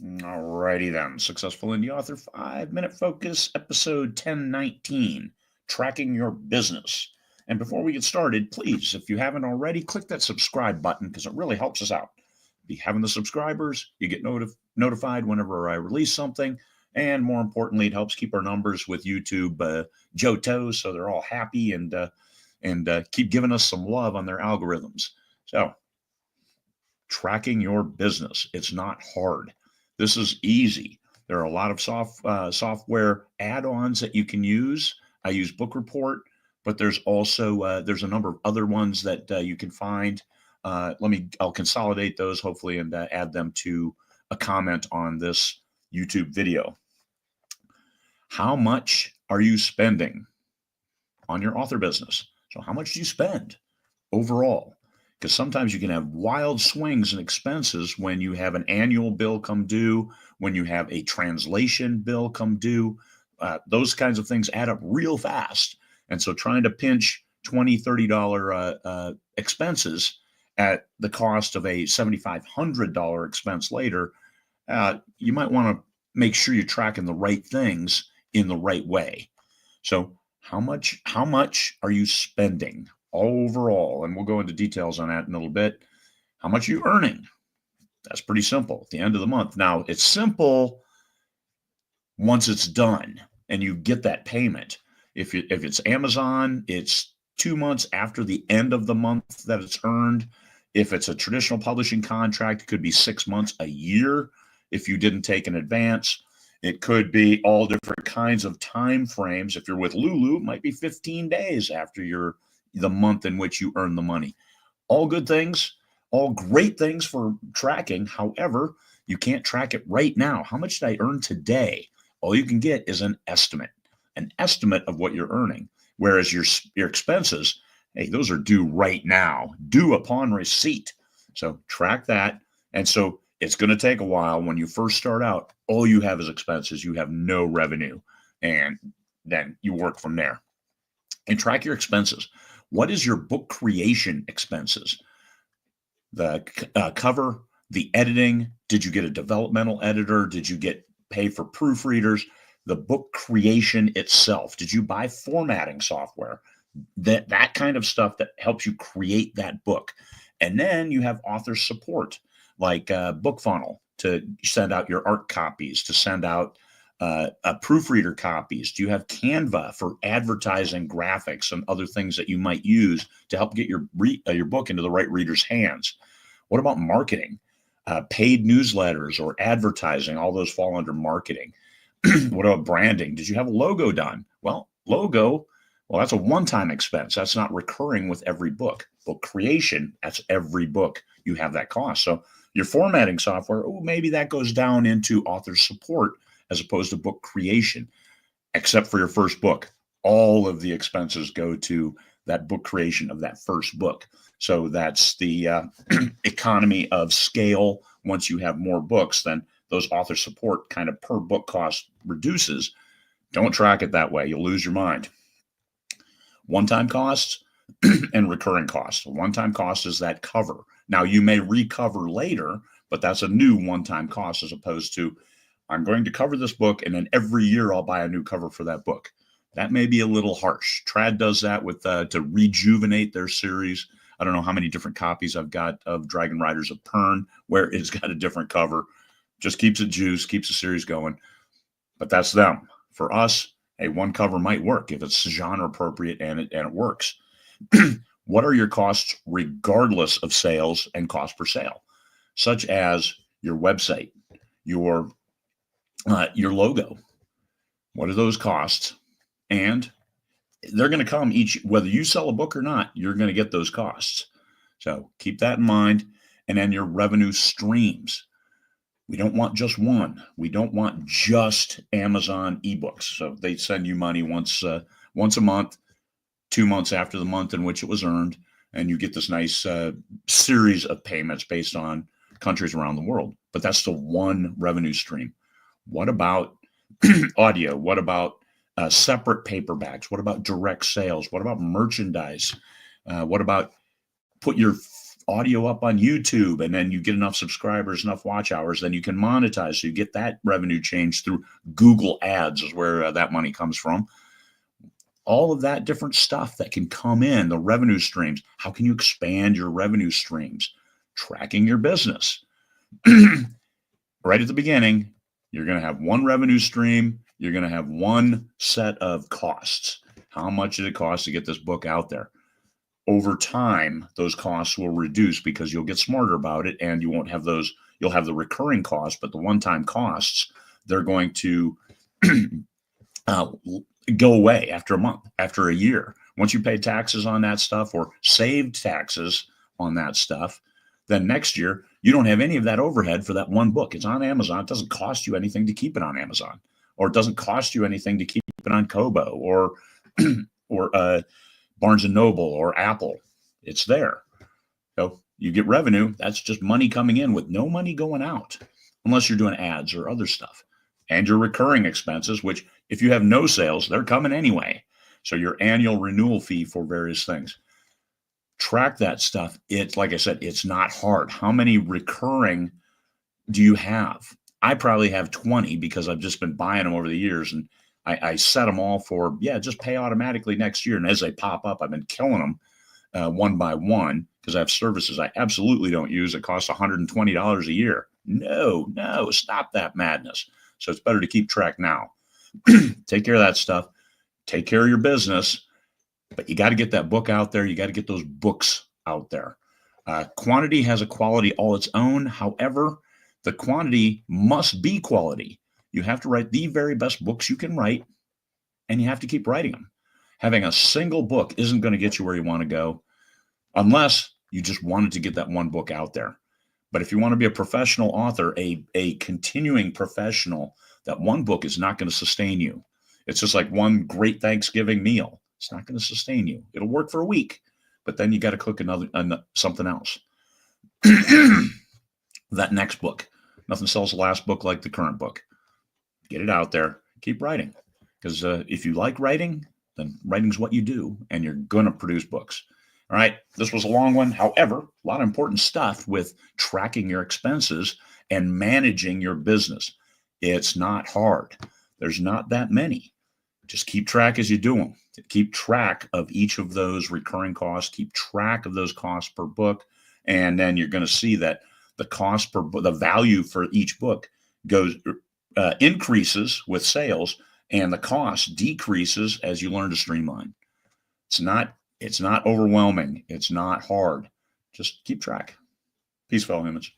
Alrighty then. Successful Indie Author 5-Minute Focus, episode 1019, Tracking Your Business. And before we get started, please, if you haven't already, click that subscribe button because it really helps us out. Be having the subscribers, you get notified whenever I release something. And more importantly, it helps keep our numbers with YouTube Johto so they're all happy and keep giving us some love on their algorithms. So, tracking your business. It's not hard. This is easy. There are a lot of software add-ons that you can use. I use Book Report, but there's also there's a number of other ones that you can find. I'll consolidate those hopefully and add them to a comment on this YouTube video. How much are you spending on your author business? So how much do you spend overall? Because sometimes you can have wild swings in expenses when you have an annual bill come due, when you have a translation bill come due. Those kinds of things add up real fast. And so trying to pinch $20, $30 expenses at the cost of a $7,500 expense later, you might want to make sure you're tracking the right things in the right way. So how much are you spending overall? And we'll go into details on that in a little bit. How much are you earning? That's pretty simple at the end of the month. Now, it's simple once it's done and you get that payment. If it's Amazon, it's 2 months after the end of the month that it's earned. If it's a traditional publishing contract, it could be 6 months, a year if you didn't take an advance. It could be all different kinds of time frames. If you're with Lulu, it might be 15 days after the month in which you earn the money. All good things, all great things for tracking. However, you can't track it right now. How much did I earn today? All you can get is an estimate of what you're earning. Whereas your expenses, hey, those are due right now, due upon receipt. So track that. And so it's going to take a while. When you first start out, all you have is expenses. You have no revenue. And then you work from there. And track your expenses. What is your book creation expenses? The cover, the editing. Did you get a developmental editor? Did you pay for proofreaders? The book creation itself. Did you buy formatting software? That kind of stuff that helps you create that book. And then you have author support, like BookFunnel to send out your art copies, to send out proofreader copies. Do you have Canva for advertising, graphics, and other things that you might use to help get your book into the right reader's hands? What about marketing? Paid newsletters or advertising? All those fall under marketing. What about branding? Did you have a logo done? Well, that's a one-time expense. That's not recurring with every book. Book creation, that's every book you have that cost. So your formatting software, maybe that goes down into author support as opposed to book creation, except for your first book. All of the expenses go to that book creation of that first book. So that's the economy of scale. Once you have more books, then those author support kind of per book cost reduces. Don't track it that way. You'll lose your mind. One-time costs and recurring costs. One-time cost is that cover. Now, you may recover later, but that's a new one-time cost as opposed to, I'm going to cover this book, and then every year I'll buy a new cover for that book. That may be a little harsh. Trad does that with to rejuvenate their series. I don't know how many different copies I've got of Dragon Riders of Pern, where it's got a different cover. Just keeps it juice, keeps the series going. But that's them. For us, one cover might work if it's genre appropriate and it works. What are your costs regardless of sales and cost per sale, such as your website, your logo? What are those costs? And they're going to come whether you sell a book or not, you're going to get those costs. So keep that in mind. And then your revenue streams. We don't want just one. We don't want just Amazon ebooks. So they send you money once a month, 2 months after the month in which it was earned, and you get this nice series of payments based on countries around the world. But that's still one revenue stream. What about audio? What about separate paperbacks? What about direct sales? What about merchandise? What about put your audio up on YouTube, and then you get enough subscribers, enough watch hours, then you can monetize. So you get that revenue change through Google ads is where that money comes from. All of that different stuff that can come in, the revenue streams. How can you expand your revenue streams? Tracking your business. Right at the beginning, you're going to have one revenue stream. You're going to have one set of costs. How much did it cost to get this book out there? Over time, those costs will reduce because you'll get smarter about it, and you won't have those. You'll have the recurring costs, but the one-time costs, they're going to go away after a month, after a year. Once you pay taxes on that stuff or saved taxes on that stuff, then next year, you don't have any of that overhead for that one book. It's on Amazon. It doesn't cost you anything to keep it on Amazon, or it doesn't cost you anything to keep it on Kobo or Barnes & Noble or Apple. It's there. So you get revenue. That's just money coming in with no money going out, unless you're doing ads or other stuff. And your recurring expenses, which if you have no sales, they're coming anyway. So your annual renewal fee for various things. Track that stuff. It's like I said, it's not hard. How many recurring do you have? I probably have 20 because I've just been buying them over the years, and I set them all for, just pay automatically next year. And as they pop up, I've been killing them one by one because I have services I absolutely don't use. It costs $120 a year. No, stop that madness. So it's better to keep track now. Take care of that stuff. Take care of your business. But you got to get that book out there. You got to get those books out there. Quantity has a quality all its own. However, the quantity must be quality. You have to write the very best books you can write, and you have to keep writing them. Having a single book isn't going to get you where you want to go unless you just wanted to get that one book out there. But if you want to be a professional author, a continuing professional, that one book is not going to sustain you. It's just like one great Thanksgiving meal. It's not going to sustain you. It'll work for a week, but then you got to cook something else. That next book. Nothing sells the last book like the current book. Get it out there. Keep writing. Because if you like writing, then writing's what you do, and you're going to produce books. All right. This was a long one. However, a lot of important stuff with tracking your expenses and managing your business. It's not hard. There's not that many. Just keep track as you do them. Keep track of each of those recurring costs. Keep track of those costs per book. And then you're going to see that the cost per book, the value for each book increases with sales, and the cost decreases as you learn to streamline. It's not overwhelming. It's not hard. Just keep track. Peace, fellow humans.